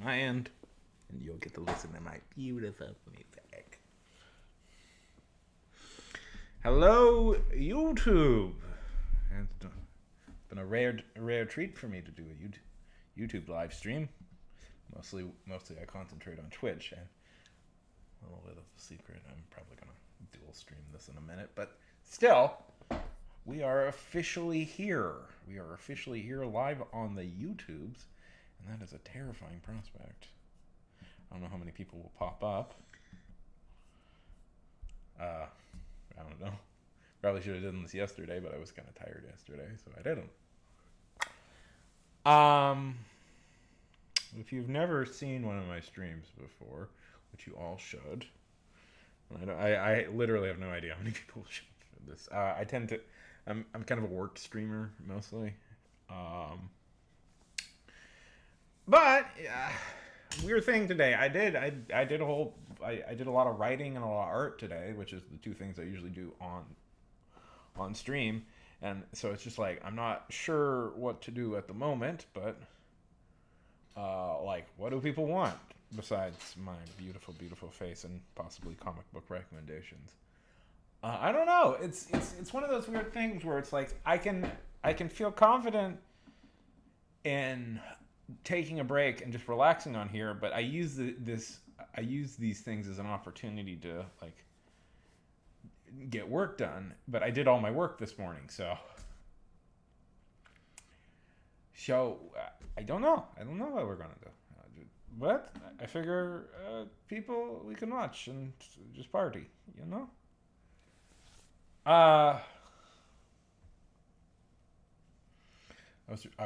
my end, and you'll get to listen to my beautiful music. Hello, YouTube. It's been a rare treat for me to do a YouTube live stream. Mostly I concentrate on Twitch. And a little bit of a secret. I'm probably gonna dual stream this in a minute, but still, we are officially here. We are officially here live on the YouTubes, and that is a terrifying prospect. I don't know how many people will pop up. I don't know. Probably should have done this yesterday, but I was kind of tired yesterday, so I didn't. If you've never seen one of my streams before, which you all should, I literally have no idea how many people should for this. I'm kind of a work streamer mostly, but weird thing today. I did a lot of writing and a lot of art today, which is the two things I usually do on stream, and so it's just like I'm not sure what to do at the moment, but like, what do people want besides my beautiful face and possibly comic book recommendations? I don't know. It's one of those weird things where it's like I can feel confident in taking a break and just relaxing on here, but I use these things as an opportunity to like get work done. But I did all my work this morning, so I don't know. I don't know what we're gonna do. But I figure people we can watch and just party, you know. I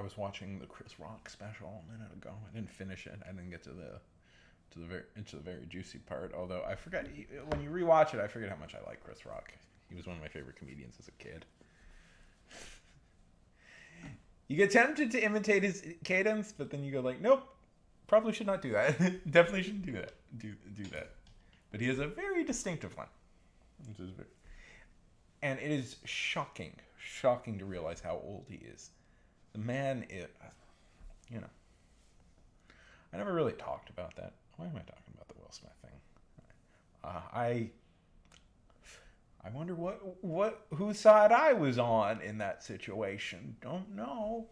was watching the Chris Rock special a minute ago. I didn't finish it. I didn't get to the very juicy part. Although I forgot when you rewatch it, I forget how much I like Chris Rock. He was one of my favorite comedians as a kid. You get tempted to imitate his cadence, but then you go like, nope, probably should not do that. Definitely shouldn't do that. Do that. But he has a very distinctive one, and it is shocking to realize how old he is. The man is, you know. I never really talked about that. Why am I talking about the Will Smith thing? I wonder whose side I was on in that situation. Don't know.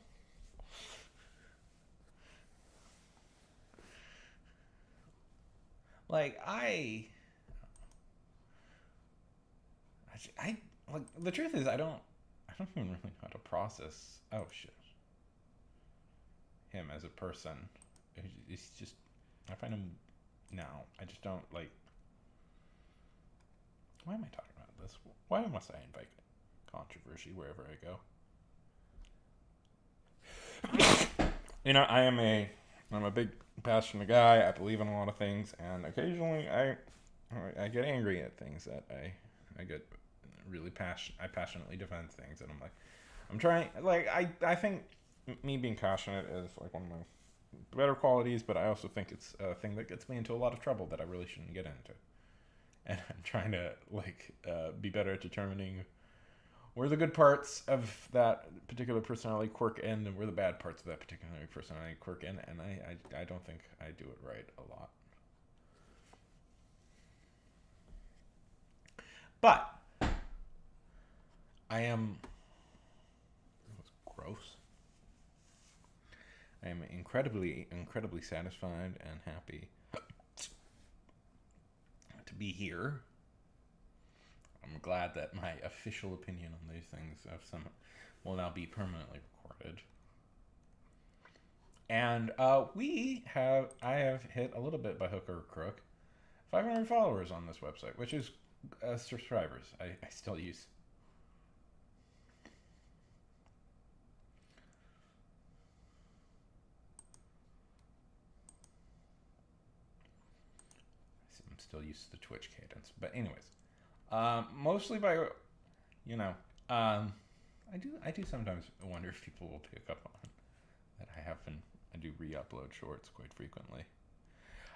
Like like the truth is I don't even really know how to process. Oh shit. Him as a person. It's just I find him now. I just don't like. Why am I talking about this? Why must I invite controversy wherever I go? You know, I'm a big passionate guy. I believe in a lot of things, and occasionally I get angry at things that I get really passionate. I passionately defend things, and I'm trying. Like I think me being passionate is like one of my better qualities, but I also think it's a thing that gets me into a lot of trouble that I really shouldn't get into. And I'm trying to be better at determining where the good parts of that particular personality quirk end and where the bad parts of that particular personality quirk end. And I don't think I do it right a lot. But I am. That was gross. I am incredibly satisfied and happy to be here. I'm glad that my official opinion on these things will now be permanently recorded. And I have hit a little bit by hook or crook 500 followers on this website, which is subscribers. I still use. I'm still used to the Twitch cadence, but anyways. Mostly by, you know, I do sometimes wonder if people will pick up on that I do re-upload shorts quite frequently.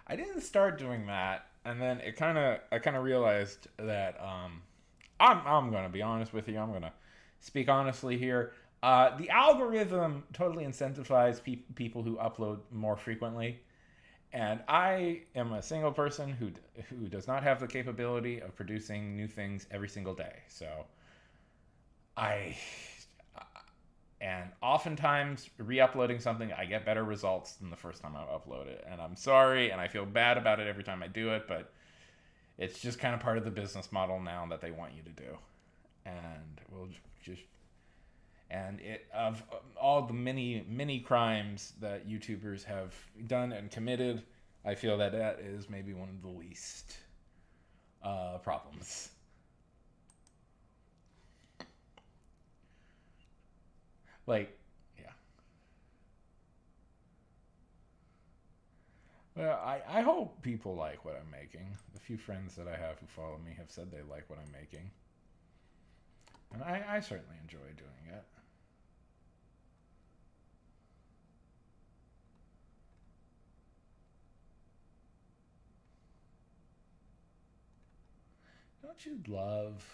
I didn't start doing that, and then I kind of realized that I'm gonna be honest with you. I'm gonna speak honestly here. The algorithm totally incentivizes people who upload more frequently, And I am a single person who does not have the capability of producing new things every single day. So I and oftentimes re-uploading something, I get better results than the first time I upload it. And I'm sorry, and I feel bad about it every time I do it, but it's just kind of part of the business model now that they want you to do. And we'll just and it of all the many crimes that YouTubers have done and committed, I feel that that is maybe one of the least problems. Like, yeah. Well, I hope people like what I'm making. The few friends that I have who follow me have said they like what I'm making, and I certainly enjoy doing it. Don't you love?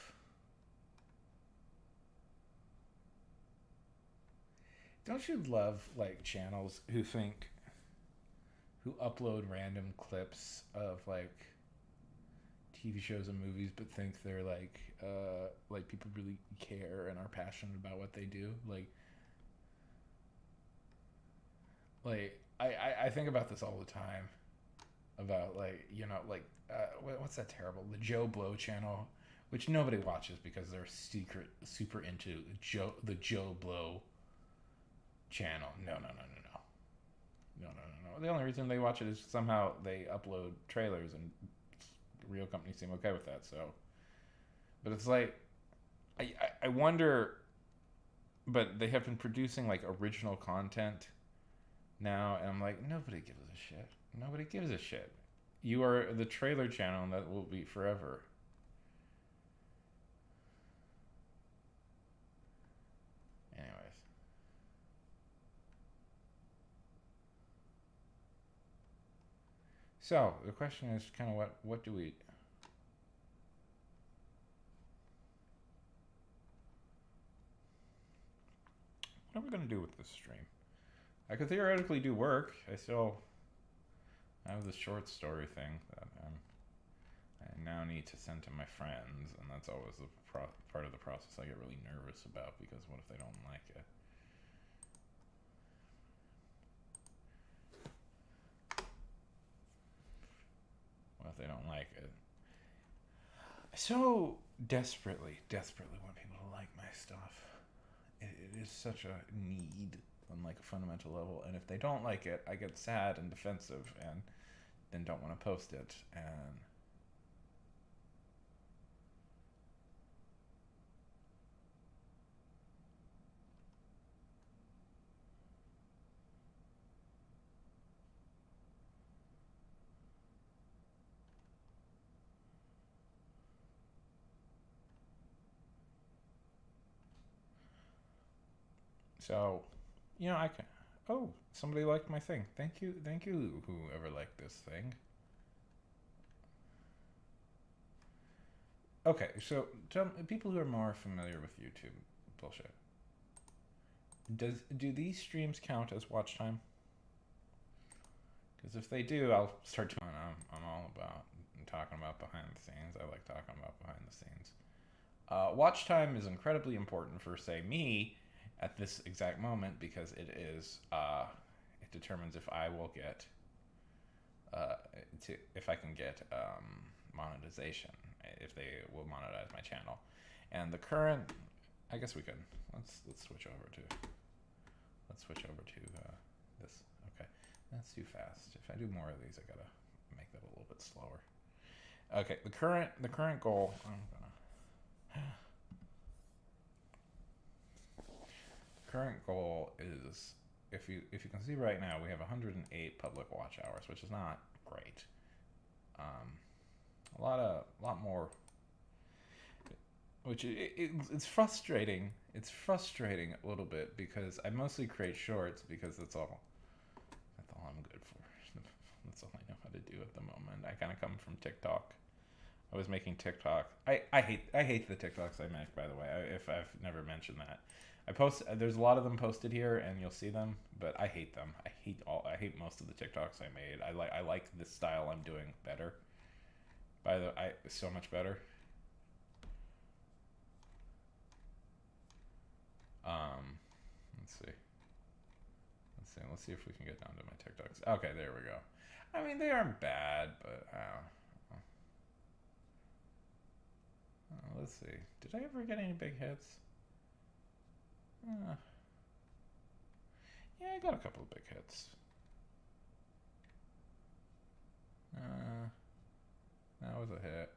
Don't you love like channels who upload random clips of TV shows and movies, but think they're like people really care and are passionate about what they do. I think about this all the time about what's that terrible the Joe Blow channel, which nobody watches because they're super into the Joe Blow channel. No. The only reason they watch it is somehow they upload trailers and real companies seem okay with that. So, but it's like I wonder, but they have been producing like original content now, and I'm like, nobody gives a shit. Nobody gives a shit. You are the trailer channel, and that will be forever. Anyways, so the question is kind of what do we? What are we gonna do with this stream? I could theoretically do work. I have this short story thing that I now need to send to my friends, and that's always the part of the process I get really nervous about because what if they don't like it? What if they don't like it? I so desperately want people to like my stuff. It is such a need on like a fundamental level, and if they don't like it, I get sad and defensive, and then don't want to post it, and so I can. Oh, somebody liked my thing. Thank you, whoever liked this thing. Okay, so tell people who are more familiar with YouTube bullshit. Do these streams count as watch time? Because if they do, I'll start doing. I'm all about talking about behind the scenes. I like talking about behind the scenes. Watch time is incredibly important for, say, me at this exact moment because it is. It determines if I will get. If I can get monetization, if they will monetize my channel, and the current. I guess we can. Let's switch over to. Let's switch over to this. Okay, that's too fast. If I do more of these, I gotta make that a little bit slower. Okay, the current goal. Current goal is if you can see right now we have 108 public watch hours, which is not great. A lot more, which it's frustrating. It's frustrating a little bit because I mostly create shorts because that's all I'm good for. That's all I know how to do at the moment. I kind of come from TikTok. I was making TikTok. I hate the TikToks I make. By the way, if I've never mentioned that, I post. There's a lot of them posted here, and you'll see them. But I hate them. I hate most of the TikToks I made. I like this style I'm doing better. So much better. Let's see. Let's see if we can get down to my TikToks. Okay, there we go. I mean, they aren't bad, but let's see. Did I ever get any big hits? Uh, yeah, I got a couple of big hits. That was a hit.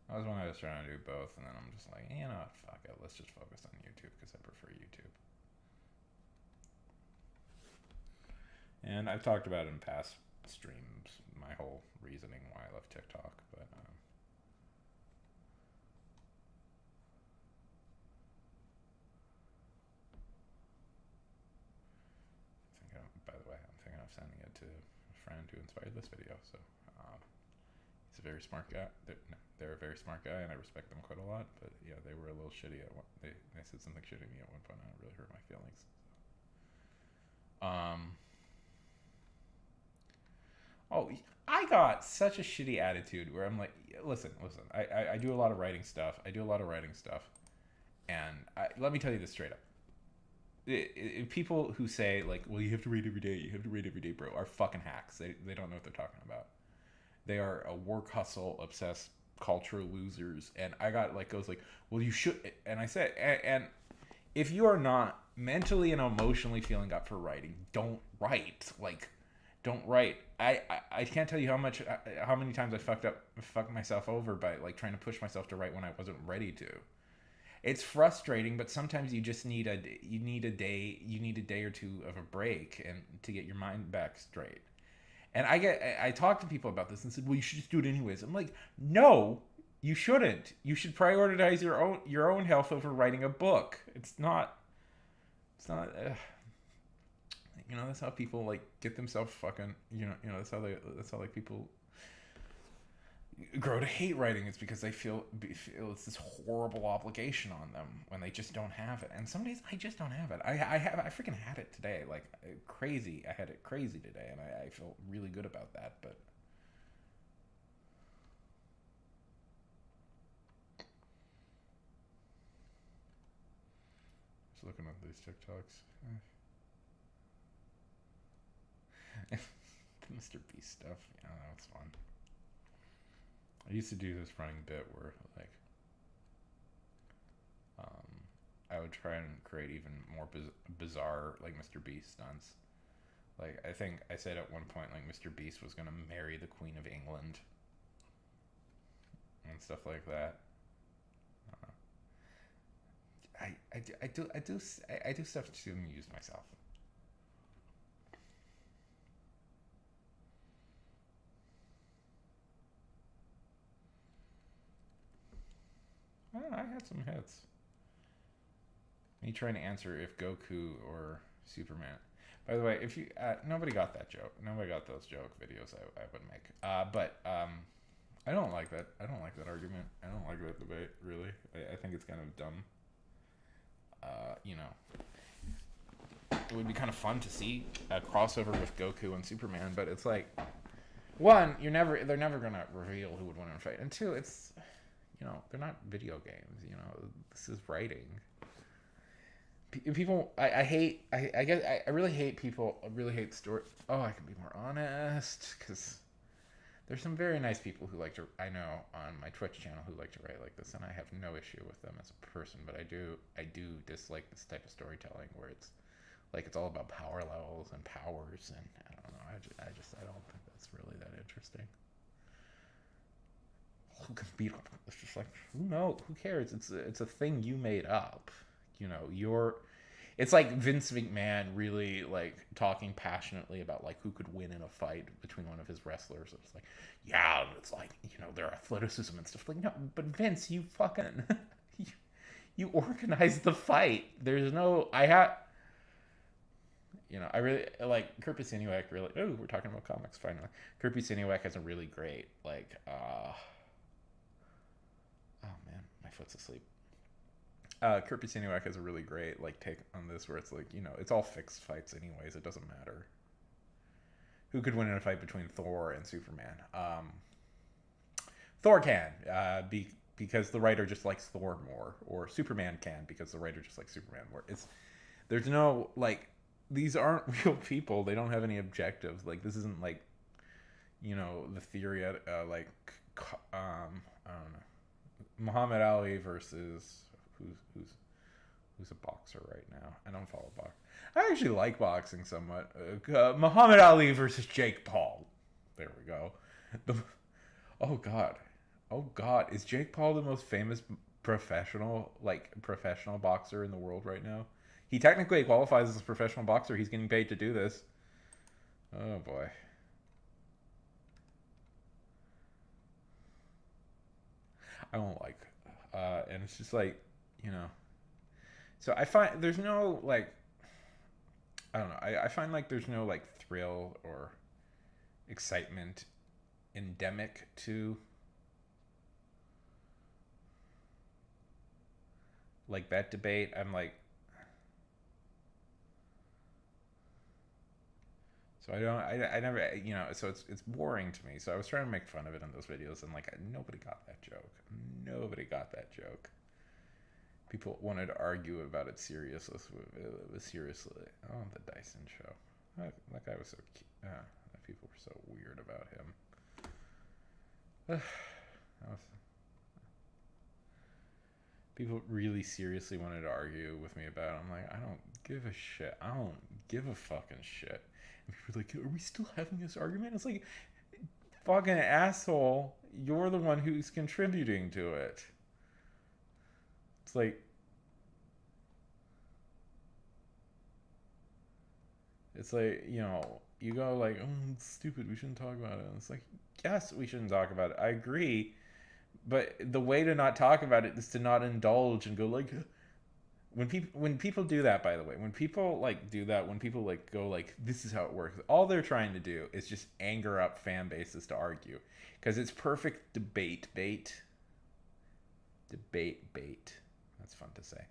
That was when I was trying to do both, and then I'm just like, you know what, fuck it. Let's just focus on YouTube because I prefer YouTube. And I've talked about it in past streams, my whole reasoning why I love TikTok, but by the way, I'm thinking of sending it to a friend who inspired this video. So he's a very smart guy. They're a very smart guy, and I respect them quite a lot. But yeah, they were a little shitty at one. They said something shitty to me at one point, and it really hurt my feelings. Oh, I got such a shitty attitude where I'm like, listen. I do a lot of writing stuff. And let me tell you this straight up. People who say like, well, you have to read every day, bro, are fucking hacks. They don't know what they're talking about. They are a work hustle obsessed culture losers. And I got like goes like, well, you should. And I said, and if you are not mentally and emotionally feeling up for writing, don't write. Like, don't write. I can't tell you how many times I fucked myself over by like trying to push myself to write when I wasn't ready to. It's frustrating, but sometimes you just need a day or two of a break and to get your mind back straight. And I talk to people about this and said, well, you should just do it anyways. I'm like, no, you shouldn't. You should prioritize your own health over writing a book. It's not. That's how people like get themselves fucking. That's how like people grow to hate writing. It's because they feel it's this horrible obligation on them when they just don't have it. And some days I just don't have it. I freaking had it today, like crazy. I had it crazy today, and I feel really good about that. But just looking at these TikToks. The Mr. Beast stuff, it's fun. I used to do this running bit where like I would try and create even more bizarre like Mr. Beast stunts. Like I think I said at one point like Mr. Beast was gonna marry the Queen of England and stuff like that. I do stuff to amuse myself. I had some hits. Me trying to answer if Goku or Superman. By the way, if you nobody got that joke. Nobody got those joke videos I would make. But I don't like that. I don't like that argument. I don't like that debate. Really, I think it's kind of dumb. It would be kind of fun to see a crossover with Goku and Superman, but it's like, one, they're never gonna reveal who would win in a fight, and two, it's, they're not video games. This is writing. People, I really hate people. I really hate story. Oh, I can be more honest, because there's some very nice people who like to. I know on my Twitch channel who like to write like this, and I have no issue with them as a person. But I do dislike this type of storytelling where it's like it's all about power levels and powers, and I don't know. I don't think that's really that interesting. Who can beat up? It's just like, who knows? Who cares? It's a thing you made up. It's like Vince McMahon really like talking passionately about like who could win in a fight between one of his wrestlers. It's like, yeah, it's like, their athleticism and stuff. Like, no, but Vince, you fucking you organized the fight. There's no I really like Kurt Busiek. Really, oh, we're talking about comics finally. Kurt Busiek has a really great like Foot's asleep. Kurt Busiek has a really great like take on this, where it's like, you know, it's all fixed fights anyways. It doesn't matter who could win in a fight between Thor and Superman. Thor can, because the writer just likes Thor more, or Superman can because the writer just likes Superman more. There's no like, these aren't real people. They don't have any objectives. Like, this isn't like, you know, the theory like I don't know, Muhammad Ali versus who's a boxer right now. I don't follow boxing. I actually like boxing somewhat. Muhammad Ali versus Jake Paul. There we go. Oh God, is Jake Paul the most famous professional boxer in the world right now? He technically qualifies as a professional boxer. He's getting paid to do this. Oh boy. I don't like, and it's just like, you know. So I find there's no like, I don't know. I find like there's no like thrill or excitement endemic to like that debate. I'm like, so I never, you know, so it's boring to me. So I was trying to make fun of it in those videos, and like, nobody got that joke. Nobody got that joke. People wanted to argue about it seriously. Oh, the Dyson Show. That guy was so cute. People were so weird about him. People really seriously wanted to argue with me about it. I'm like, I don't give a shit. I don't give a fucking shit. And people were like, are we still having this argument? It's like, fucking asshole, you're the one who's contributing to it. It's like, you know, you go like, oh, it's stupid, we shouldn't talk about it. And it's like, yes, we shouldn't talk about it. I agree. But the way to not talk about it is to not indulge and go like, when people do that, by the way, when people like do that, when people like go like, this is how it works, all they're trying to do is just anger up fan bases to argue, because it's perfect debate bait. That's fun to say.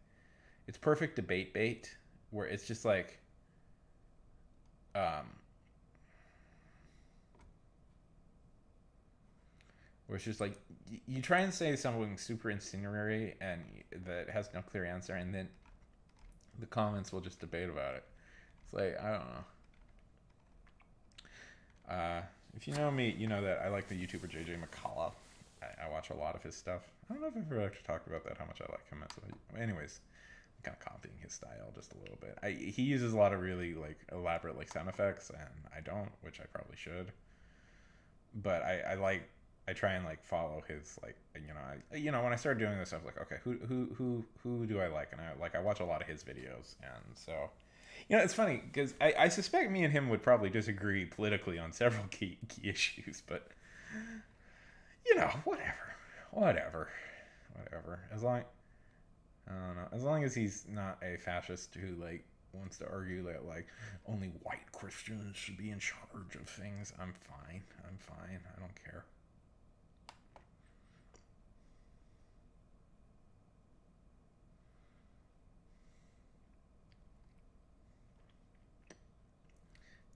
It's perfect debate bait, where it's just like, where it's just like, you try and say something super incendiary and that has no clear answer, and then the comments will just debate about it. It's like, I don't know. If you know me, you know that I like the YouTuber JJ McCullough. I watch a lot of his stuff. I don't know if I've ever actually talked about that, how much I like him. Anyways, I'm kind of copying his style just a little bit. He uses a lot of really like elaborate like sound effects, and I don't, which I probably should. But I try and like follow his like, you know when I started doing this, I was like, okay, who do I like? And I watch a lot of his videos, and so, you know, it's funny because I suspect me and him would probably disagree politically on several key issues, but you know, whatever. As long, I don't know, as long as he's not a fascist who like wants to argue that like only white Christians should be in charge of things, I'm fine. I don't care.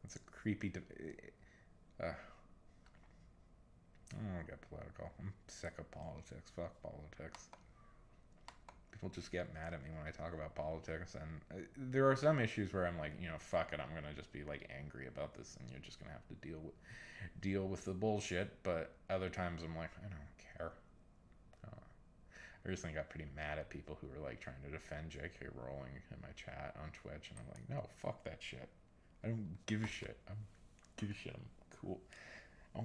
It's a creepy. I don't want to get political. I'm sick of politics. Fuck politics. People just get mad at me when I talk about politics, and there are some issues where I'm like, you know, fuck it, I'm gonna just be like angry about this, and you're just gonna have to deal with the bullshit. But other times I'm like, I don't care. I recently got pretty mad at people who were like trying to defend J.K. Rowling in my chat on Twitch, and I'm like, no, fuck that shit. I don't give a shit. I'm cool. I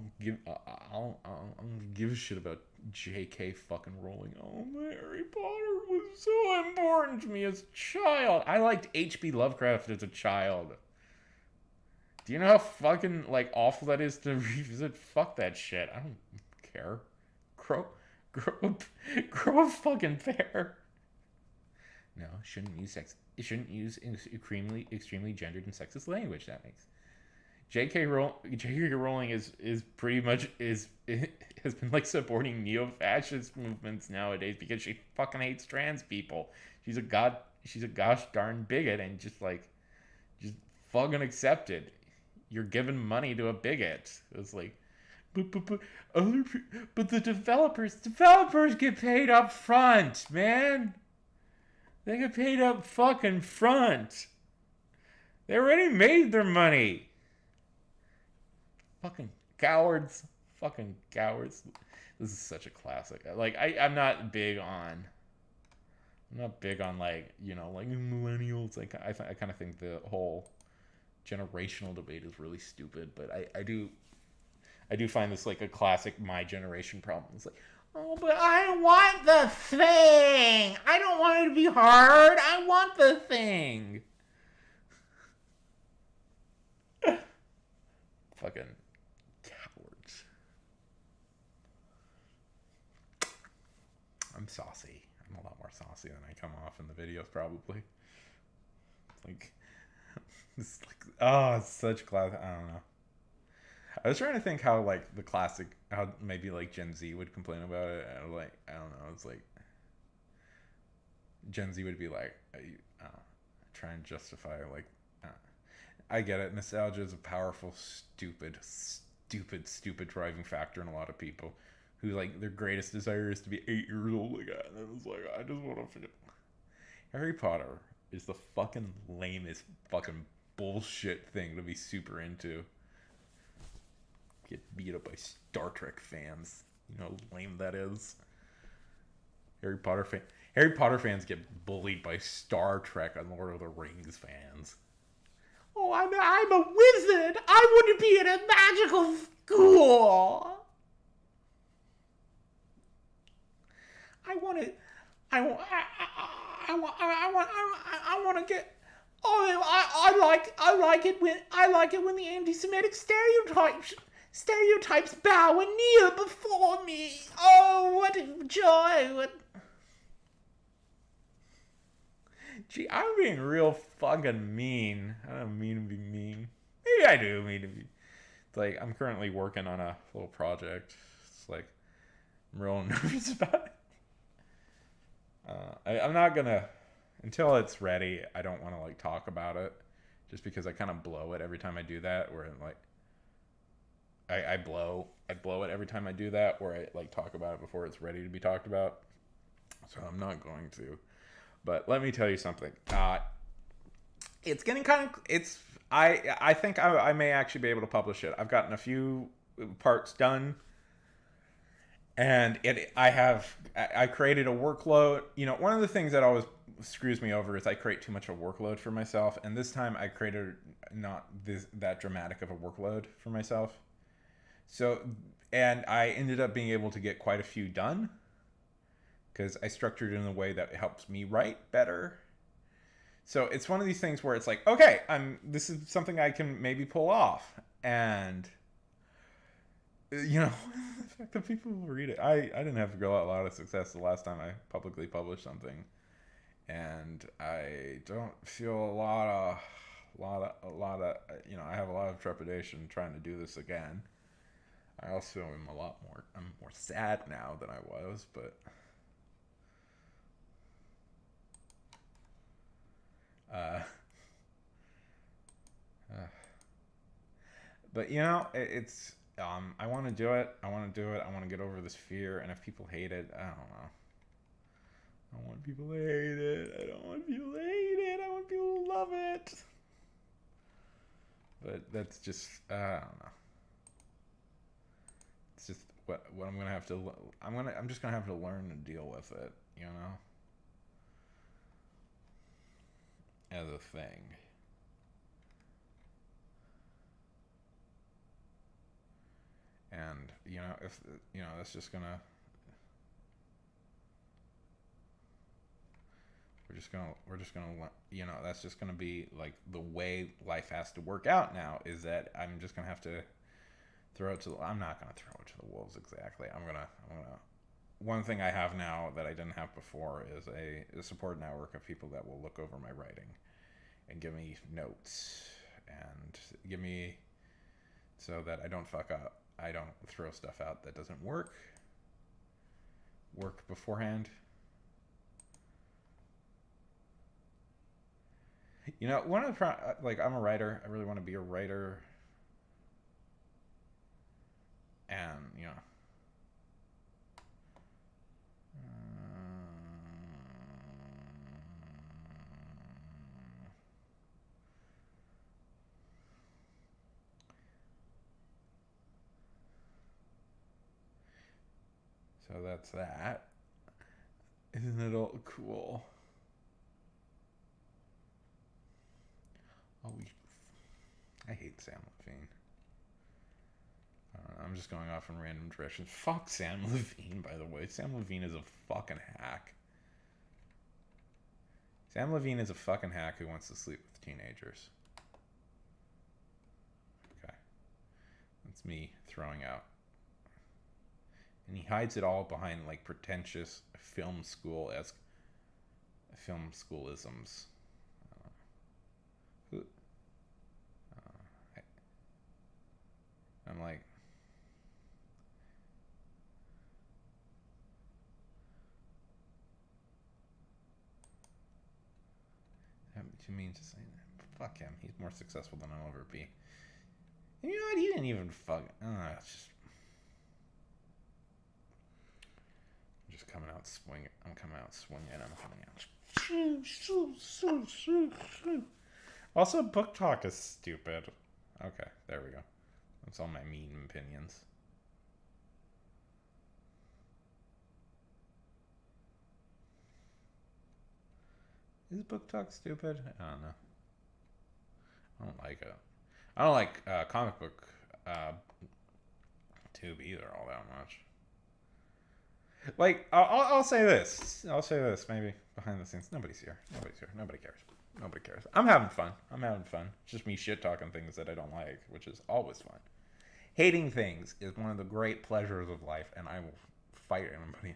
don't give a shit about J.K. fucking Rowling. Oh, Harry Potter was so important to me as a child. I liked H.P. Lovecraft as a child. Do you know how fucking like awful that is to revisit? Fuck that shit. I don't care. Grow a fucking pair. No, shouldn't use sex. It shouldn't use extremely gendered and sexist language. That makes. J.K. Rowling is pretty much has been like supporting neo-fascist movements nowadays because she fucking hates trans people. She's a gosh darn bigot and just fucking accept it. You're giving money to a bigot. It's like, but other but the developers get paid up front, man. They get paid up fucking front. They already made their money. Fucking cowards. Fucking cowards. This is such a classic. Like I'm not big on like, you know, like millennials. Like I kind of think the whole generational debate is really stupid, but I do find this like a classic my generation problem. It's like, oh, but I want the thing. I don't want it to be hard. I want the thing. Fucking cowards. I'm saucy. I'm a lot more saucy than I come off in the videos, probably. Like, it's like, oh, it's such class. I don't know. I was trying to think how like the classic, how maybe like Gen Z would complain about it. And like, I don't know. It's like Gen Z would be like, try and justify like, I get it. Nostalgia is a powerful, stupid driving factor in a lot of people who like their greatest desire is to be 8 years old again. And it's like, I just want to finish. Harry Potter is the fucking lamest fucking bullshit thing to be super into. Get beat up by Star Trek fans. You know how lame that is. Harry Potter fans get bullied by Star Trek and Lord of the Rings fans. Oh, I'm a wizard. I want to be in a magical school. I want to get. Oh, I like it when the anti-Semitic stereotypes bow and kneel before me. Oh, what a joy! Gee, I'm being real fucking mean. I don't mean to be mean. Maybe I do mean to be. It's like I'm currently working on a little project. It's like I'm real nervous about it. I'm not gonna until it's ready. I don't want to like talk about it, just because I kind of blow it every time I do that. Where like I blow it every time I do that. Where I like talk about it before it's ready to be talked about. So I'm not going to. But let me tell you something. It's getting kind of. I think I may actually be able to publish it. I've gotten a few parts done. And I created a workload. You know, one of the things that always screws me over is I create too much of a workload for myself. And this time I created not that dramatic of a workload for myself. So, and I ended up being able to get quite a few done because I structured it in a way that helps me write better. So it's one of these things where it's like, okay, this is something I can maybe pull off. And you know, the fact that people will read it. I didn't have a lot of success the last time I publicly published something, and I don't feel a lot of you know, I have a lot of trepidation trying to do this again. I also am I'm more sad now than I was, but but you know, it's I want to do it. I want to get over this fear. And if people hate it, I don't know. I don't want people to hate it. I don't want people to hate it. I want people to love it. But that's just, I don't know. It's just what I'm going to have to, I'm just going to have to learn to deal with it, you know? As a thing. And, you know, if, you know, that's just gonna, we're just gonna, you know, that's just gonna be like the way life has to work out now, is that I'm just gonna have to I'm not gonna throw it to the wolves exactly. I'm gonna, one thing I have now that I didn't have before is a support network of people that will look over my writing and give me notes and give me so that I don't fuck up. I don't throw stuff out that doesn't work beforehand. You know, one of the like, I'm a writer. I really want to be a writer, and you know, so that's that. Isn't it all cool? Oh, I hate Sam Levine. I'm just going off in random directions. Fuck Sam Levine, by the way. Sam Levine is a fucking hack. Sam Levine is a fucking hack who wants to sleep with teenagers. Okay. That's me throwing out. And he hides it all behind like pretentious film schoolisms. I'm like, to me, just saying, fuck him. He's more successful than I'll ever be. And you know what? He didn't even fuck. It's just coming out swinging. I'm coming out swinging. I'm coming out. Also, book talk is stupid. Okay, there we go. That's all my mean opinions. Is book talk stupid? I don't know. I don't like it. I don't like comic book tube either all that much. Like, I'll say this. Maybe behind the scenes. Nobody's here. Nobody cares. I'm having fun. It's just me shit talking things that I don't like, which is always fun. Hating things is one of the great pleasures of life, and I will fight anybody.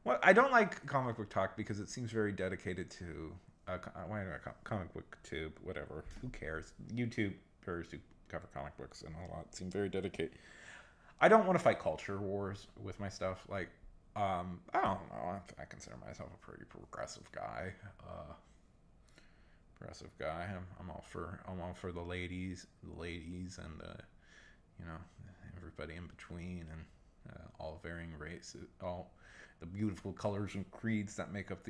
Well, I don't like comic book talk because it seems very dedicated to comic book tube, whatever. Who cares? YouTubers who cover comic books and all that seem very dedicated. I don't want to fight culture wars with my stuff. Like, I don't know. I consider myself a pretty progressive guy. I'm all for the ladies, and you know, everybody in between, and all varying races, all the beautiful colors and creeds that make up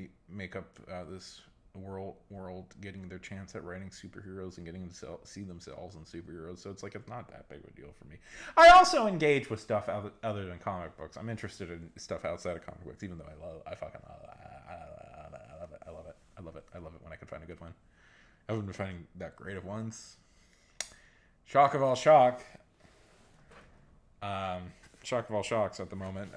this world getting their chance at writing superheroes and getting to see themselves in superheroes. So it's like, it's not that big of a deal for me. I also engage with stuff other than comic books. I'm interested in stuff outside of comic books, even though I love it when I can find a good one. I haven't been finding that great of ones. Shock of all shock. Shock of all shocks at the moment.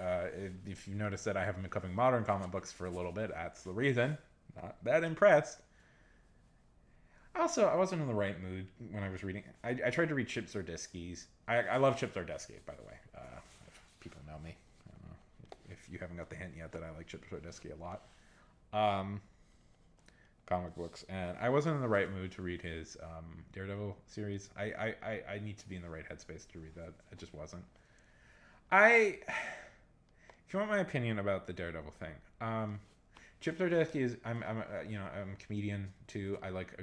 If you notice that I haven't been covering modern comic books for a little bit, that's the reason. Not that impressed. Also, I wasn't in the right mood when I was reading. I tried to read Chip Zdarsky's. I love Chip Zdarsky, by the way. If people know me. I don't know if you haven't got the hint yet that I like Chip Zdarsky a lot. Comic books. And I wasn't in the right mood to read his Daredevil series. I need to be in the right headspace to read that. I just wasn't. If you want my opinion about the Daredevil thing, Chip Zdarsky is I'm a comedian too. I like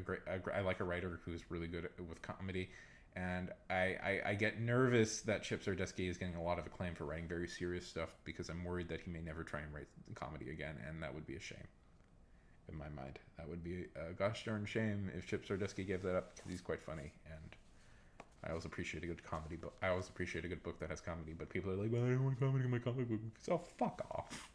a writer who's really good with comedy, and I get nervous that Chip Zdarsky is getting a lot of acclaim for writing very serious stuff because I'm worried that he may never try and write comedy again, and that would be a shame. In my mind, that would be a gosh darn shame if Chip Zdarsky gave that up, because he's quite funny, and I always appreciate a good comedy book. I always appreciate a good book that has comedy, but people are like, well, I don't want comedy in my comic book. So fuck off.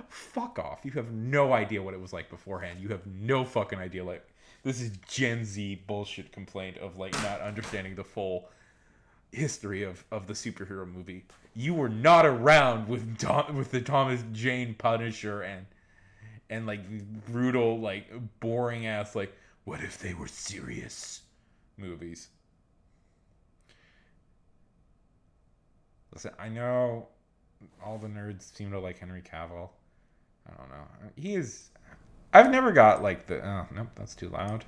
Fuck off. You have no idea what it was like beforehand. You have no fucking idea. Like, this is Gen Z bullshit complaint of like not understanding the full history of the superhero movie. You were not around with the Thomas Jane Punisher and like brutal, like boring ass, like, what if they were serious movies. Listen, I know all the nerds seem to like Henry Cavill. I don't know. I've never got like nope, that's too loud.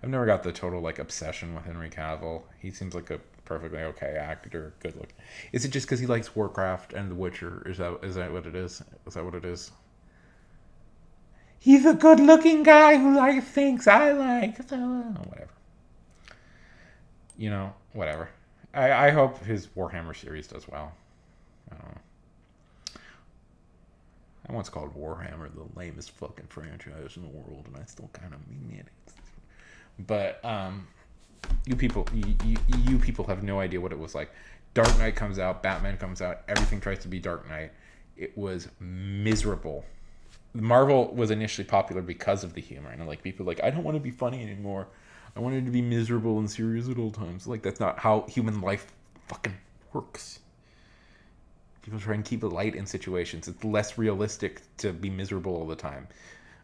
I've never got the total like obsession with Henry Cavill. He seems like a perfectly okay actor, good look. Is it just because he likes Warcraft and The Witcher? Is that what it is? Is that what it is? He's a good-looking guy who like thinks I like. So, whatever. Whatever. I hope his Warhammer series does well. I don't know. I once called Warhammer the lamest fucking franchise in the world, and I still kind of mean it. But you people have no idea what it was like. Dark Knight comes out, Batman comes out, everything tries to be Dark Knight. It was miserable. Marvel was initially popular because of the humor, and like people like, I don't want to be funny anymore. I wanted to be miserable and serious at all times. Like that's not how human life fucking works. People try and keep it light in situations. It's less realistic to be miserable all the time.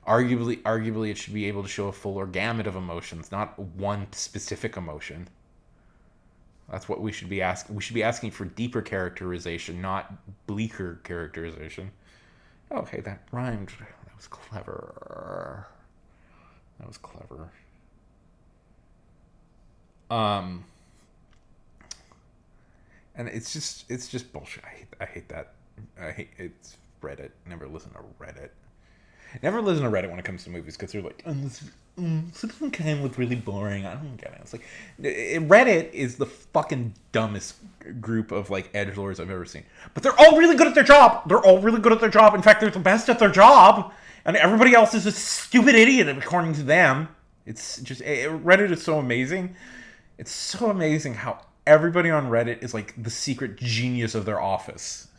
Arguably, it should be able to show a fuller gamut of emotions, not one specific emotion. That's what we should be asking. We should be asking for deeper characterization, not bleaker characterization. Okay, that rhymed. That was clever. That was clever. And it's just bullshit. I hate that. It's Reddit. Never listen to Reddit. Never listen to Reddit when it comes to movies because they're like, Citizen Kane looked really boring. I don't get it. It's like Reddit is the fucking dumbest group of like edgelords I've ever seen. But they're all really good at their job. In fact, they're the best at their job, and everybody else is a stupid idiot according to them. It's just Reddit is so amazing. It's so amazing how everybody on Reddit is like the secret genius of their office.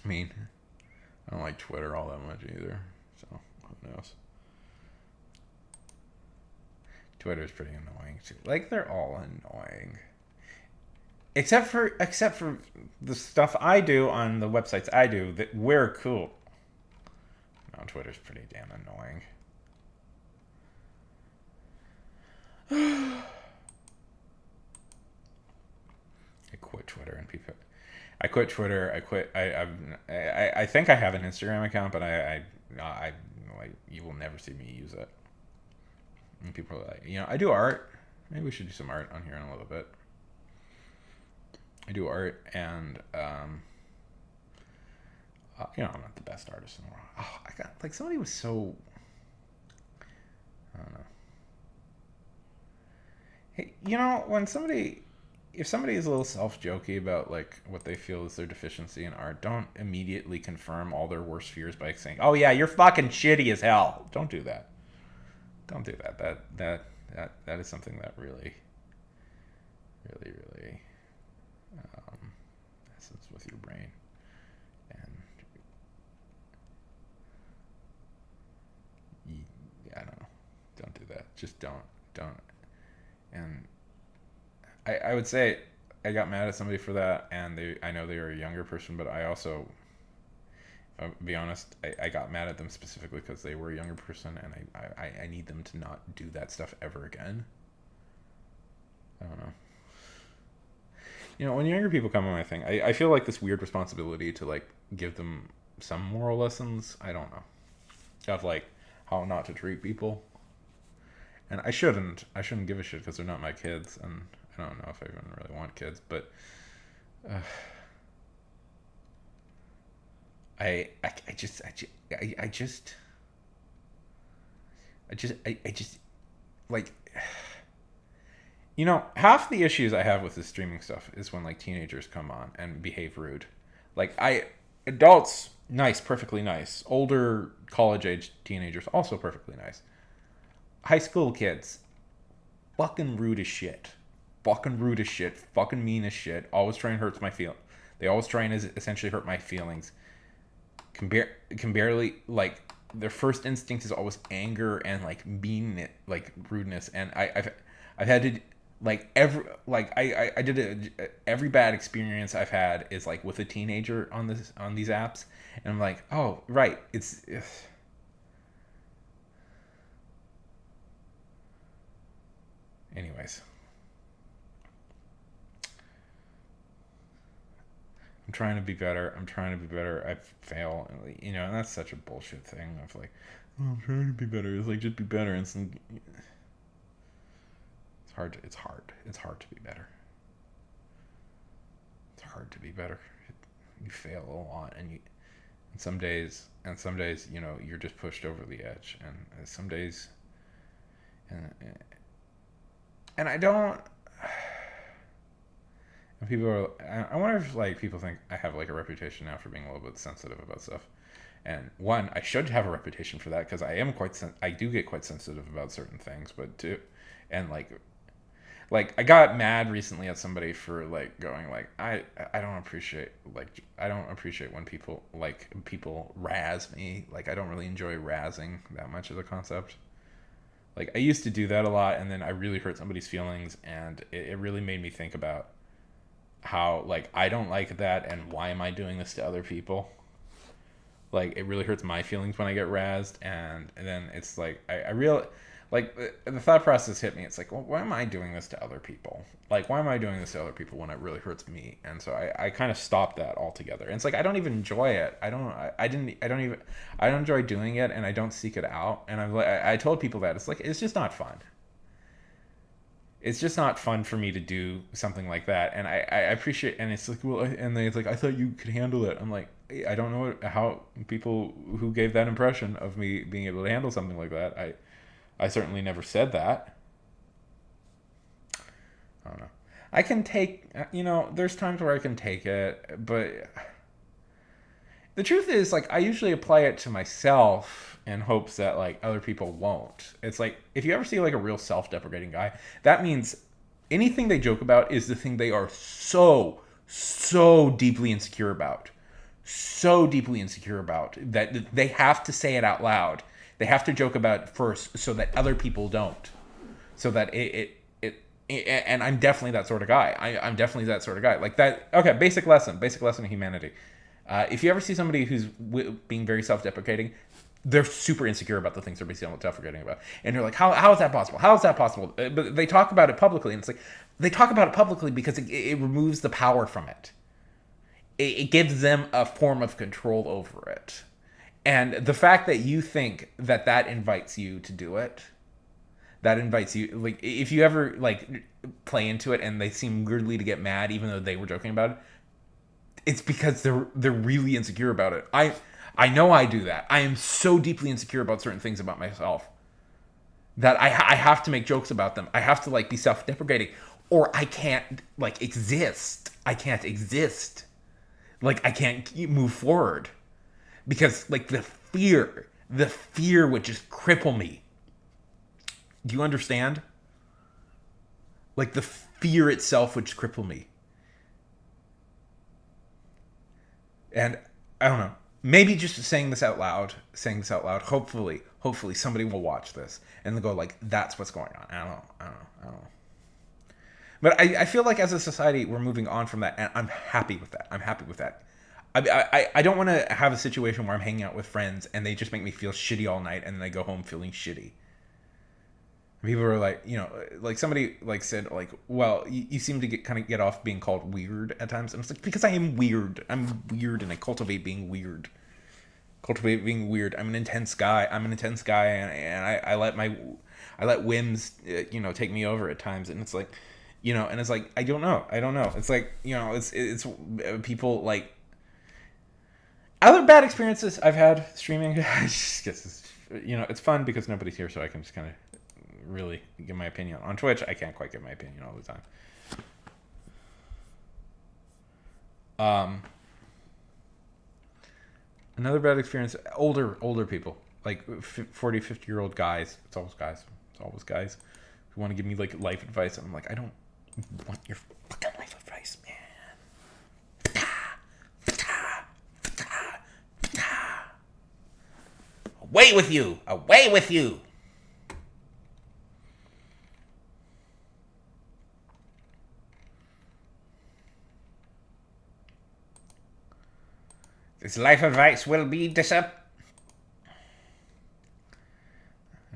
I mean, I don't like Twitter all that much either, so who knows? Twitter's pretty annoying too. Like they're all annoying, except for the stuff I do on the websites I do that we're cool. No, Twitter's pretty damn annoying. I quit Twitter and people. I quit Twitter. I think I have an Instagram account, but I like you will never see me use it. And people are like, I do art. Maybe we should do some art on here in a little bit. I do art, and I'm not the best artist in the world. Oh, I got like somebody was so. I don't know. Hey, when if somebody is a little self-jokey about like what they feel is their deficiency in art, don't immediately confirm all their worst fears by saying, "Oh yeah, you're fucking shitty as hell." Don't do that. Don't do that. That is something that really, really, really messes with your brain. And I don't know. Don't do that. Just don't. And I would say I got mad at somebody for that, and I know they were a younger person, but I also, if I'll be honest, I got mad at them specifically because they were a younger person, and I need them to not do that stuff ever again. I don't know. When younger people come on my thing, I feel like this weird responsibility to like give them some moral lessons. I don't know. Of like how not to treat people. And I shouldn't give a shit because they're not my kids, and I don't know if I even really want kids, but I just like half the issues I have with this streaming stuff is when like teenagers come on and behave rude. Like adults, nice, perfectly nice. Older college age teenagers, also perfectly nice. High school kids, fucking rude as shit. Fucking rude as shit. Fucking mean as shit. Always try and hurt my feel. They always try and essentially hurt my feelings. Can barely like their first instinct is always anger and like mean like rudeness. And I've had to like every bad experience I've had is like with a teenager on these apps, and I'm like, oh right, it's anyways. I'm trying to be better. I'm trying to be better. I fail, you know, and that's such a bullshit thing of like, oh, I'm trying to be better. It's like, just be better. And it's hard. It's hard. It's hard to be better. It's hard to be better. You fail a lot, and some days, you know, you're just pushed over the edge, and some days, and I don't. And people are. I wonder if like people think I have like a reputation now for being a little bit sensitive about stuff. And one, I should have a reputation for that because I am I do get quite sensitive about certain things. But two, and like I got mad recently at somebody for like going like I don't appreciate when people razz me. Like I don't really enjoy razzing that much as a concept. Like I used to do that a lot, and then I really hurt somebody's feelings, and it really made me think about how like I don't like that, and why am I doing this to other people? Like it really hurts my feelings when I get razzed, and then it's like I real like the thought process hit me. It's like, well, why am I doing this to other people? Like why am I doing this to other people when it really hurts me? And so I kind of stopped that altogether. And it's like I don't even enjoy it. I don't enjoy doing it, and I don't seek it out. And I told people that it's like it's just not fun. It's just not fun for me to do something like that. And I appreciate, and it's like, well, and it's like, I thought you could handle it. I'm like, I don't know how people who gave that impression of me being able to handle something like that. I certainly never said that. I don't know. I can take, you know, there's times where I can take it, but the truth is, like, I usually apply it to myself in hopes that, like, other people won't. It's like, if you ever see, like, a real self-deprecating guy, that means anything they joke about is the thing they are so deeply insecure about. So deeply insecure about that they have to say it out loud. They have to joke about it first so that other people don't. So that and I'm definitely that sort of guy. I'm definitely that sort of guy. Like that, okay, basic lesson of humanity. If you ever see somebody who's being very self-deprecating, they're super insecure about the things they're being self-deprecating about. And you're like, how is that possible? How is that possible? But they talk about it publicly, and it's like, they talk about it publicly because it removes the power from it. It gives them a form of control over it. And the fact that you think that invites you to do it, that invites you, like, if you ever, like, play into it and they seem weirdly to get mad even though they were joking about it, it's because they're really insecure about it. I know I do that. I am so deeply insecure about certain things about myself that I have to make jokes about them. I have to, like, be self-deprecating, or I can't, like, exist. I can't exist. Like, I can't move forward. Because, like, the fear would just cripple me. Do you understand? Like, the fear itself would just cripple me. And, I don't know. Maybe just saying this out loud, hopefully somebody will watch this and they'll go, like, that's what's going on. I don't know. But I feel like as a society, we're moving on from that, and I'm happy with that. I don't want to have a situation where I'm hanging out with friends and they just make me feel shitty all night and then I go home feeling shitty. People are like, you know, like somebody like said, like, well, you seem to get off being called weird at times. And it's like, because I am weird. I'm weird, and I cultivate being weird. I'm an intense guy. And I let whims, you know, take me over at times. And it's like, you know, and it's like, I don't know. It's like, you know, it's people like, other bad experiences I've had streaming. I just guess you know, it's fun because nobody's here, so I can just kind of really give my opinion. On Twitch, I can't quite give my opinion all the time. Another bad experience, older people, like 40, 50-year-old guys. It's always guys who want to give me, like, life advice. And I'm like, I don't want your fucking life advice, man. Away with you! Away with you! This life advice will be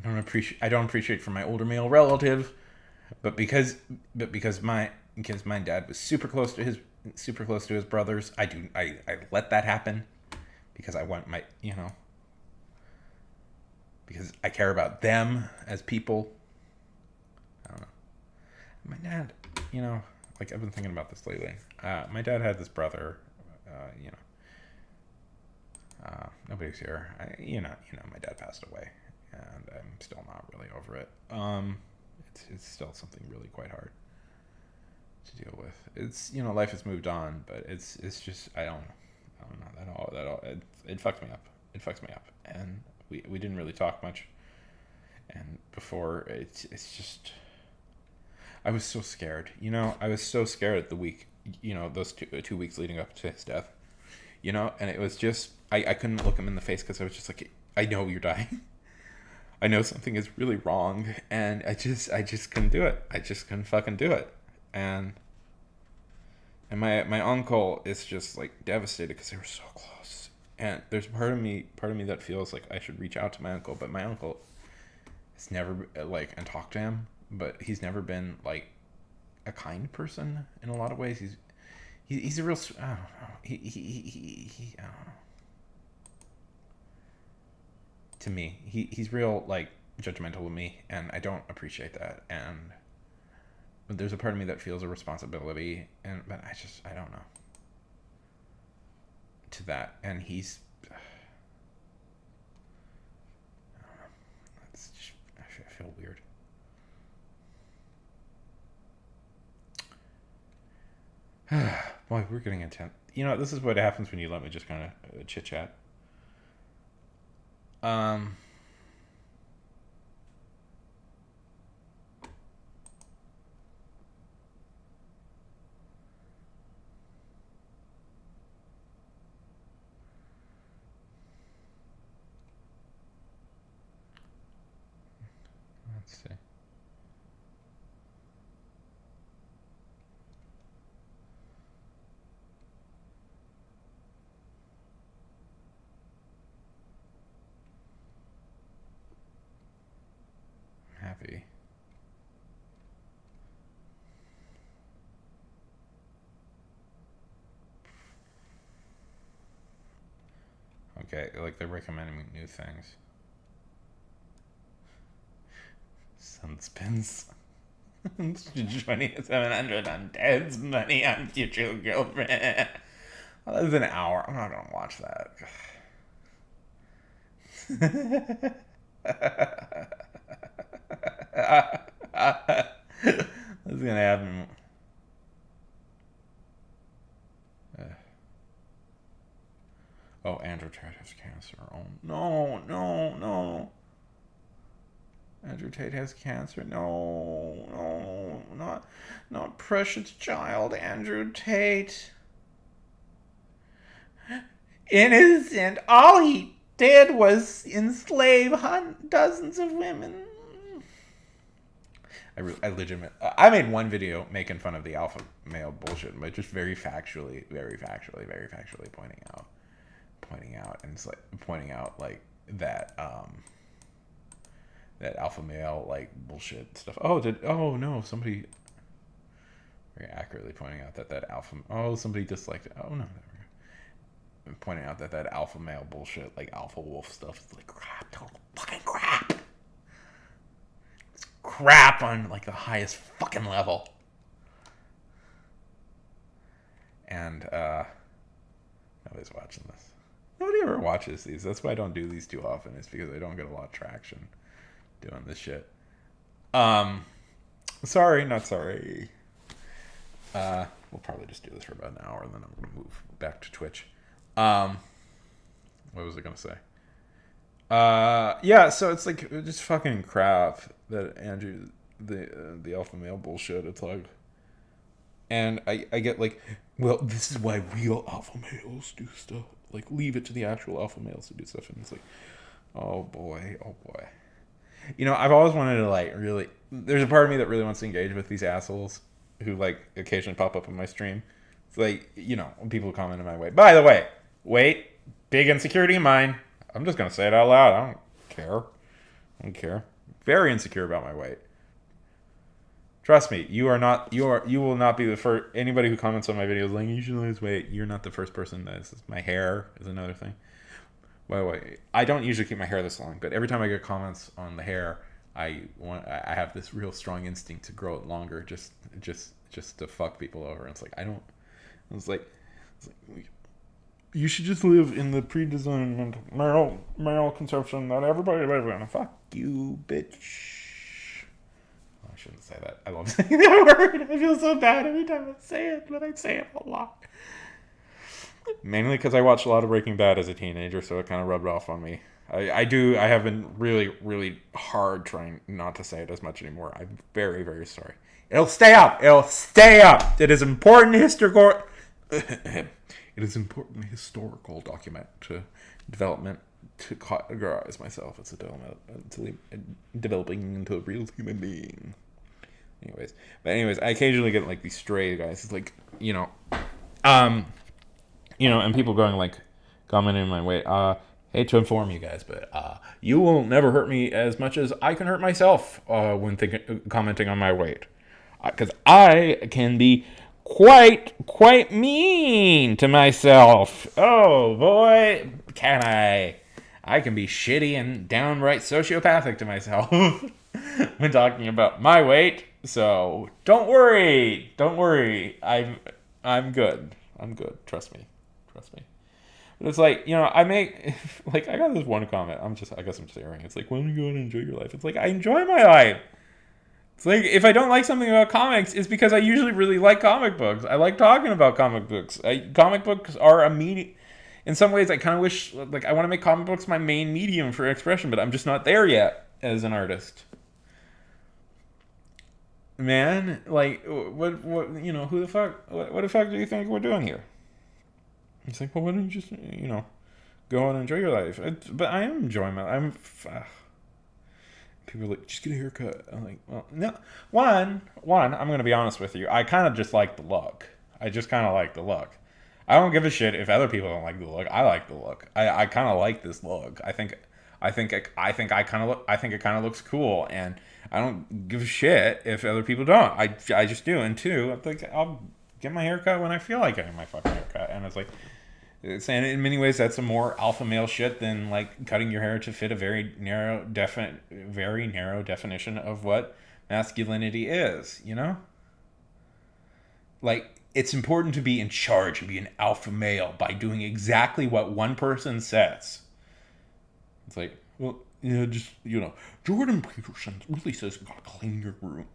I don't appreciate from my older male relative, but because my dad was super close to his super close to his brothers. I let that happen because I want my, because I care about them as people. I don't know. My dad, like I've been thinking about this lately. My dad had this brother, nobody's here. My dad passed away, and I'm still not really over it. It's still something really quite hard to deal with. It's life has moved on, but it's just I don't know that all it fucks me up. It fucks me up, and we didn't really talk much. And before it's just I was so scared. I was so scared at the week. Those 2 weeks leading up to his death. And it was just I couldn't look him in the face because I was just like, I know you're dying. I know something is really wrong, and I just couldn't do it. I just couldn't fucking do it. And my uncle is just like devastated because they were so close. And there's part of me that feels like I should reach out to my uncle, but my uncle has never and talk to him, but he's never been like a kind person in a lot of ways. He's a real, I don't know. I don't know. To me, he's real like judgmental with me, and I don't appreciate that. But there's a part of me that feels a responsibility, but I don't know. To that, and he's, I don't know. I feel weird. Boy, we're getting intense. This is what happens when you let me just kind of chit chat. Let's see. Happy. Okay, like they're recommending me new things. Sunspins. 2,700 on Ted's money on future girlfriend. Well, that was an hour. I'm not gonna watch that. What's gonna happen? Oh, Andrew Tate has cancer. Oh, no. Andrew Tate has cancer. No, not precious child Andrew Tate. Innocent. All he did was enslave dozens of women. I legitimately, I made one video making fun of the alpha male bullshit, but just very factually pointing out like that that alpha male like bullshit stuff. Somebody very accurately pointing out that alpha. Somebody disliked it. Oh no, there we go. Pointing out that alpha male bullshit, like alpha wolf stuff, is like crap, total fucking crap. It's crap on like the highest fucking level. And nobody's watching this. Nobody ever watches these. That's why I don't do these too often. It's because I don't get a lot of traction doing this shit. Sorry, not sorry. We'll probably just do this for about an hour, and then I'm gonna move back to Twitch. What was I gonna say? Yeah. So it's like just fucking crap that Andrew, the alpha male bullshit. It's like, and I get like, well, this is why real alpha males do stuff. Like, leave it to the actual alpha males to do stuff, and it's like, oh boy. I've always wanted to like really. There's a part of me that really wants to engage with these assholes who like occasionally pop up on my stream. It's like, when people comment in my way. By the way, weight, big insecurity of mine. I'm just gonna say it out loud. I don't care. Very insecure about my weight. Trust me, you will not be the first. Anybody who comments on my videos like you should lose weight, you're not the first person that is. My hair is another thing. By the way, I don't usually keep my hair this long, but every time I get comments on the hair, I have this real strong instinct to grow it longer, just to fuck people over. And it's like it's like you should just live in the pre-designed male conception that everybody lives in. Fuck you, bitch. I shouldn't say that. I love saying that word. I feel so bad every time I say it, but I say it a lot. Mainly because I watched a lot of Breaking Bad as a teenager, so it kind of rubbed off on me. I have been really, really hard trying not to say it as much anymore. I'm very, very sorry. It'll stay up. It is important historical. It is important historical document to development to categorize myself as a developing into a real human being. Anyways, I occasionally get like these stray guys. It's like, and people going like, commenting my weight. Hate to inform you guys, but you will never hurt me as much as I can hurt myself when commenting on my weight, because I can be quite mean to myself. Oh boy, can I? I can be shitty and downright sociopathic to myself when talking about my weight. So don't worry. I'm good. Trust me. But it's like, I got this one comment. I guess I'm just airing. It's like, when are you going to enjoy your life? It's like, I enjoy my life. It's like, if I don't like something about comics, it's because I usually really like comic books. I like talking about comic books. Comic books are a medium. In some ways, I kind of wish, I want to make comic books my main medium for expression, but I'm just not there yet as an artist. Man, what, who the fuck, what the fuck do you think we're doing here? It's like, well, why don't you just, go and enjoy your life? But I am enjoying my life. People are like, just get a haircut. I'm like, well, no. One, I'm going to be honest with you. I kind of just like the look. I just kind of like the look. I don't give a shit if other people don't like the look. I like the look. I kind of like this look. I think it kind of looks cool, and I don't give a shit if other people don't. I just do. And two, I think I'll get my haircut when I feel like getting my fucking haircut. And it's like, and in many ways, that's a more alpha male shit than cutting your hair to fit a very narrow definition of what masculinity is. It's important to be in charge and be an alpha male by doing exactly what one person says. It's like, well, Jordan Peterson really says you gotta clean your room.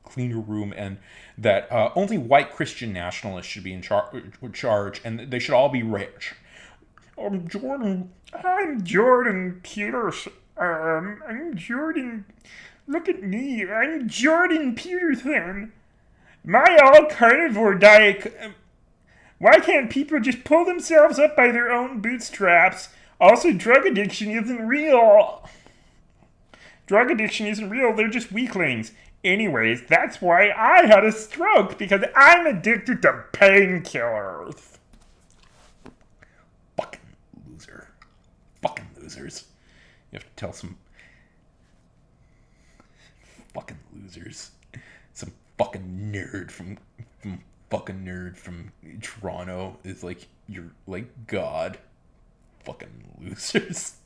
Clean your room, and that only white Christian nationalists should be in charge, and they should all be rich. I'm Jordan Peterson. I'm Jordan. Look at me. I'm Jordan Peterson. My all-carnivore diet. Why can't people just pull themselves up by their own bootstraps? Also, drug addiction isn't real. They're just weaklings. Anyways, that's why I had a stroke, because I'm addicted to painkillers. Fucking loser. Fucking losers. You have to tell some fucking losers. Some fucking nerd from Toronto is like, you're like God. Fucking losers.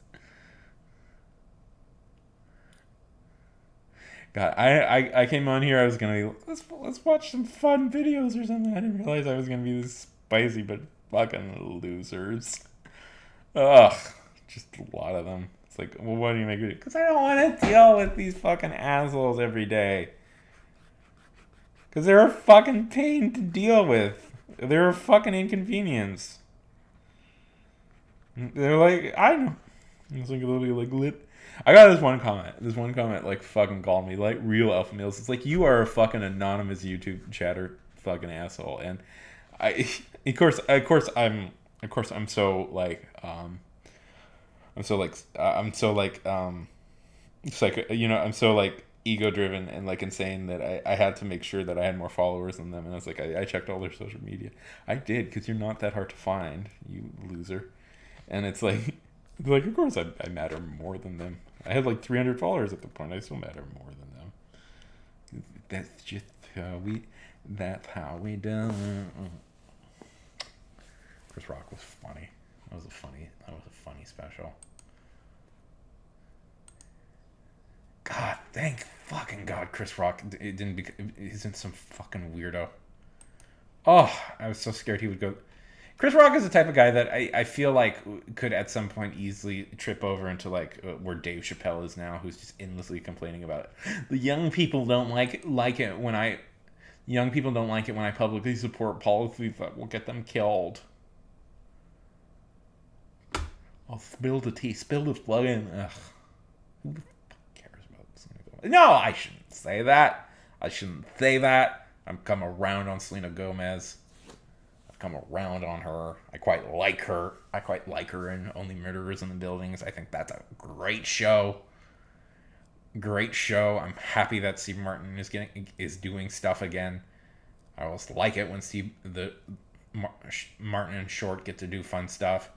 God, I came on here, I was gonna let's watch some fun videos or something. I didn't realize I was gonna be this spicy, but fucking losers. Ugh, just a lot of them. It's like, well, why do you make it? Because I don't want to deal with these fucking assholes every day. Because they're a fucking pain to deal with. They're a fucking inconvenience. They're like, I know. It's like literally like lit. I got this one comment. Fucking called me like real alpha males. It's like, you are a fucking anonymous YouTube chatter fucking asshole. And of course I'm so ego driven and insane that I had to make sure that I had more followers than them. And I was like, I checked all their social media. I did, because you're not that hard to find, you loser. And it's like, Like, of course I matter more than them. I had like 300 followers at the point. I still matter more than them. That's just how we. That's how we do. Chris Rock was funny. That was a funny special. God, thank fucking God, Chris Rock isn't some fucking weirdo. Oh, I was so scared he would go. Chris Rock is the type of guy that I feel like could at some point easily trip over into like where Dave Chappelle is now, who's just endlessly complaining about it. The young people don't like it when I publicly support policies that will get them killed. I'll spill the tea, spill the flooding. Ugh. Who the fuck cares about Selena Gomez? No, I shouldn't say that. I've come around on Selena Gomez. Come around on her. I quite like her in Only Murderers in the Buildings. I think that's a great show. I'm happy that Steve Martin is doing stuff again. I always like it when Martin and Short get to do fun stuff.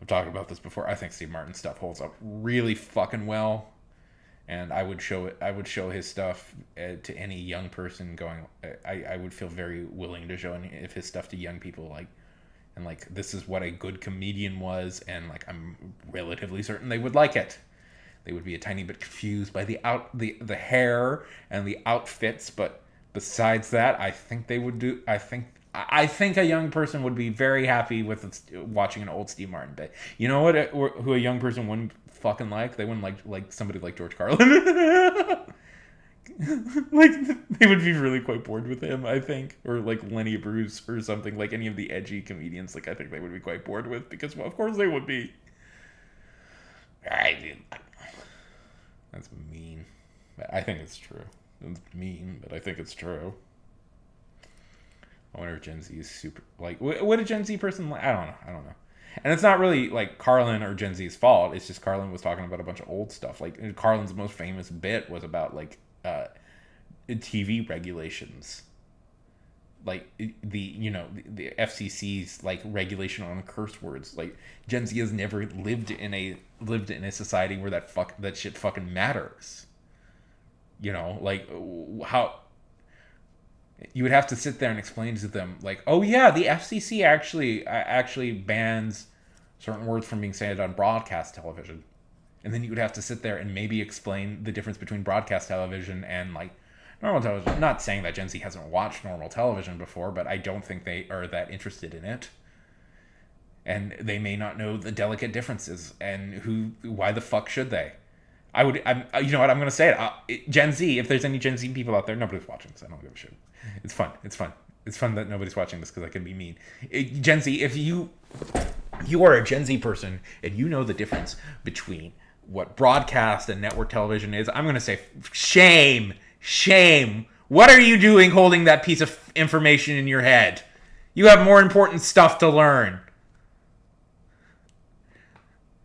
I've talked about this before. I think Steve Martin's stuff holds up really fucking well. And I would show his stuff to any young person going. I would feel very willing to show his stuff to young people, like this is what a good comedian was, and like I'm relatively certain they would like it. They would be a tiny bit confused by the hair and the outfits, but besides that, I think they would do. I think a young person would be very happy with watching an old Steve Martin bit. You know what? Who a young person wouldn't fucking like? They wouldn't like somebody like George Carlin. Like they would be really quite bored with him, I think, or like Lenny Bruce or something, like any of the edgy comedians. Like I think they would be quite bored with, because well, of course they would be. That's mean. I think it's true. It's mean, but I think it's true. I wonder if Gen Z is super like what a Gen Z person like. I don't know. And it's not really like Carlin or Gen Z's fault. It's just Carlin was talking about a bunch of old stuff. Like Carlin's most famous bit was about like TV regulations, like the FCC's like regulation on curse words. Like Gen Z has never lived in a society where that shit fucking matters. Like how you would have to sit there and explain to them like, oh yeah, the FCC actually bans certain words from being said on broadcast television. And then you would have to sit there and maybe explain the difference between broadcast television and like normal television. I'm not saying that Gen Z hasn't watched normal television before, but I don't think they are that interested in it. And they may not know the delicate differences, and why the fuck should they? You know what, I'm going to say it. Gen Z, if there's any Gen Z people out there, nobody's watching this. I don't give a shit. It's fun. It's fun that nobody's watching this because I can be mean. Gen Z, if you are a Gen Z person and you know the difference between what broadcast and network television is, I'm going to say shame. What are you doing holding that piece of information in your head? You have more important stuff to learn.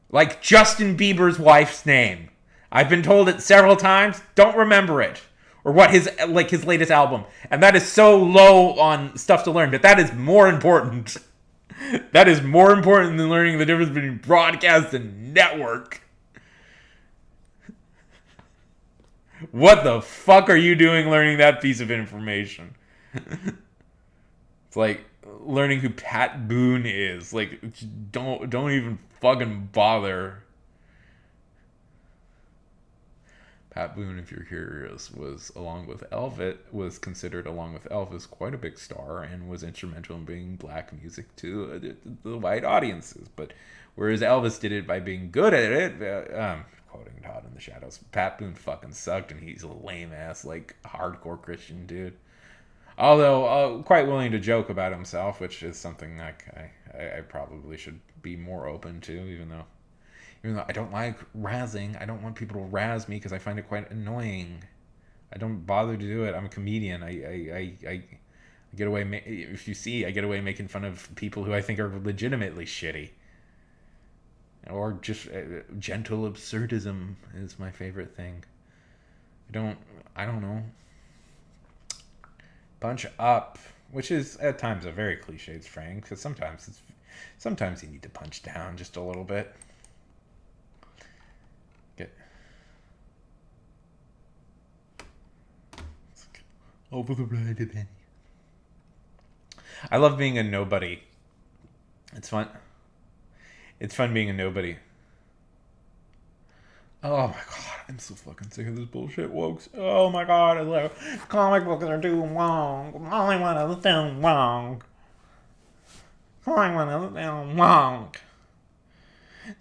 Like Justin Bieber's wife's name. I've been told it several times. Don't remember it. Or what his latest album. And that is so low on stuff to learn. But that is more important. That is more important than learning the difference between broadcast and network. What the fuck are you doing learning that piece of information? It's like learning who Pat Boone is. Like, don't even fucking bother. Pat Boone, if you're curious, was considered along with Elvis quite a big star and was instrumental in bringing black music to the white audiences. But whereas Elvis did it by being good at it, quoting Todd in the Shadows, Pat Boone fucking sucked, and he's a lame ass like hardcore Christian dude. Although quite willing to joke about himself, which is something like I probably should be more open to, even though I don't like razzing. I don't want people to razz me because I find it quite annoying. I don't bother to do it. I'm a comedian. I get away. If you see, I get away making fun of people who I think are legitimately shitty. Or just gentle absurdism is my favorite thing. I don't know. Punch up, which is at times a very cliched phrase, because sometimes you need to punch down just a little bit. Over the red penny. I love being a nobody. It's fun. It's fun being a nobody. Oh my god, I'm so fucking sick of this bullshit, wokes. Oh my god, it's like, comic books are doing wrong. Only one of them wrong. Only one of them wrong.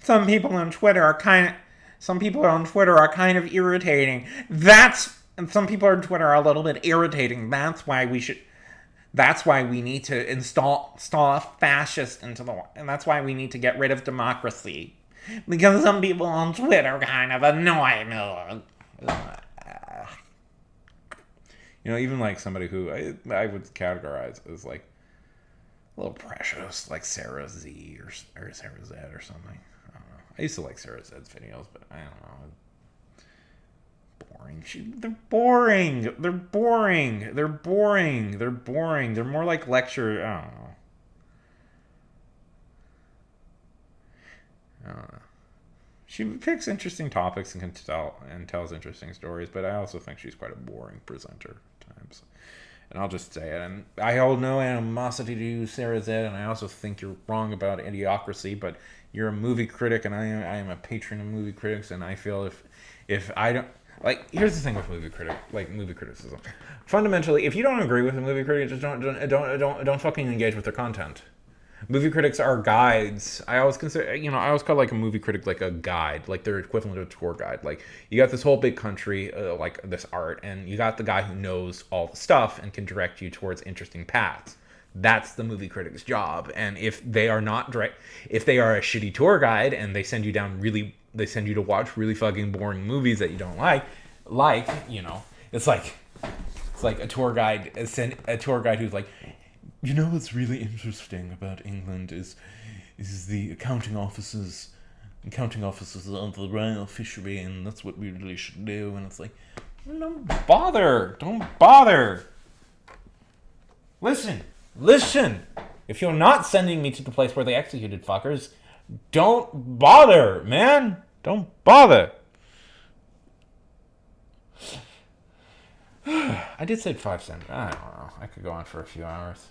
Some people on Twitter are kind of irritating. And some people on Twitter are a little bit irritating. That's why we need to install a fascist into the, and that's why we need to get rid of democracy. Because some people on Twitter kind of annoy me. You know, even like somebody who I would categorize as like a little precious, like Sarah Z or Sarah Z or something. I don't know. I used to like Sarah Z's videos, but I don't know. Boring. They're boring. They're boring. They're boring. They're boring. They're more like lecture. I don't know. She picks interesting topics and tells interesting stories, but I also think she's quite a boring presenter at times. And I'll just say it. And I hold no animosity to you, Sarah Z, and I also think you're wrong about Idiocracy, but you're a movie critic, and I am a patron of movie critics, and I feel if I don't... Like, here's the thing with movie criticism. Fundamentally, if you don't agree with a movie critic, just don't fucking engage with their content. Movie critics are guides. I always call like a movie critic like a guide, like their equivalent of a tour guide. Like, you got this whole big country, like this art, and you got the guy who knows all the stuff and can direct you towards interesting paths. That's the movie critic's job. And if they are if they are a shitty tour guide and they send you to watch really fucking boring movies that you don't like, it's like a tour guide who's like, you know what's really interesting about England is the accounting offices of the royal fishery, and that's what we really should do. And it's like, don't bother. Listen. If you're not sending me to the place where they executed fuckers, don't bother, man. Don't bother. I did say 5 cents. I don't know. I could go on for a few hours.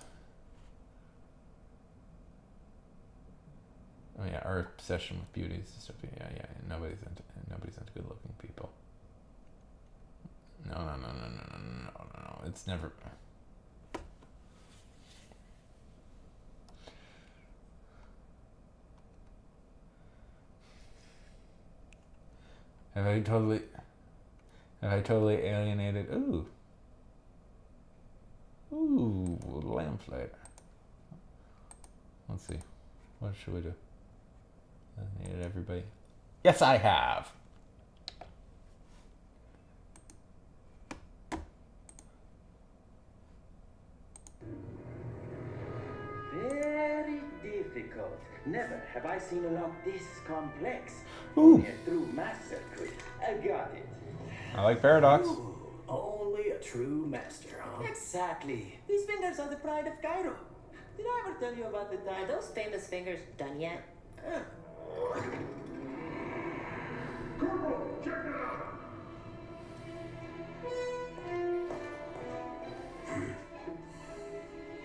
Oh yeah, our obsession with beauty is stuff. Yeah. Nobody's into good-looking people. No. It's never. Have I totally alienated? Ooh, lamplight. Let's see. What should we do? Alienated everybody. Yes, I have. Very difficult. Never have I seen a lock this complex. Ooh. Only a true master could. I got it. I like Paradox. Ooh, only a true master, huh? Exactly. These fingers are the pride of Cairo. Did I ever tell you about the time? Are those famous fingers done yet? Check it out.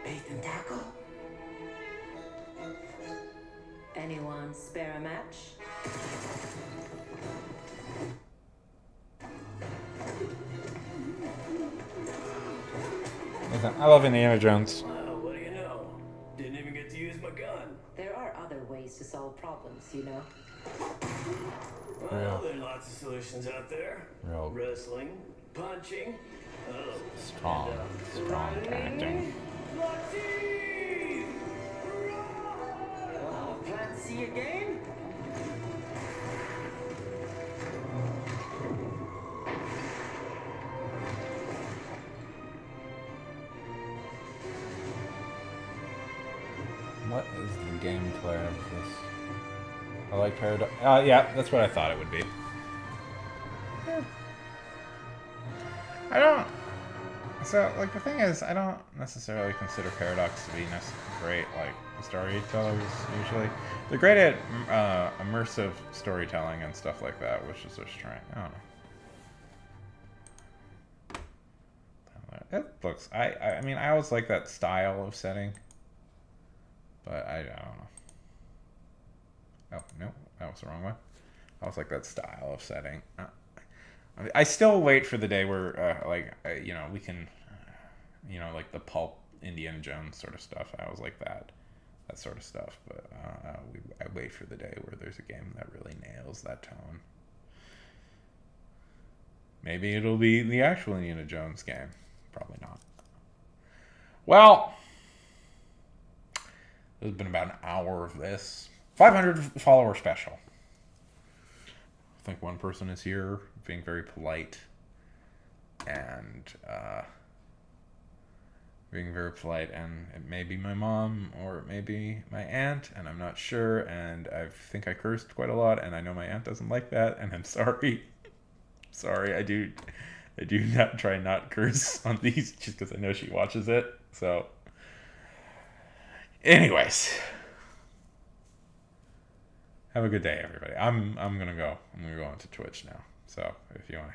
Bait and tackle. Anyone spare a match? Listen, I love Indiana Jones. What do you know? Didn't even get to use my gun. There are other ways to solve problems, you know. Well, there are lots of solutions out there. Real Wrestling, punching, strong acting. Plan to see again? What is the gameplay of this? I like Paradox. Yeah, that's what I thought it would be. Yeah. I don't. So, like, the thing is, I don't necessarily consider Paradox to be great, like, storytellers, usually. They're great at immersive storytelling and stuff like that, which is their strength. I don't know. It looks. I mean, I always like that style of setting, but I don't know. Oh no, that was the wrong one. I always like that style of setting. I still wait for the day where, we can, like the pulp Indiana Jones sort of stuff. I always like that sort of stuff. But I wait for the day where there's a game that really nails that tone. Maybe it'll be the actual Indiana Jones game. Probably not. Well, there's been about an hour of this. 500 follower special. I think one person is here being very polite and it may be my mom or it may be my aunt, and I'm not sure, and I think I cursed quite a lot, and I know my aunt doesn't like that, and I'm sorry. Sorry, I do not try not curse on these just because I know she watches it. So, anyways, have a good day, everybody. I'm gonna go. I'm gonna go onto Twitch now. So if you want to hang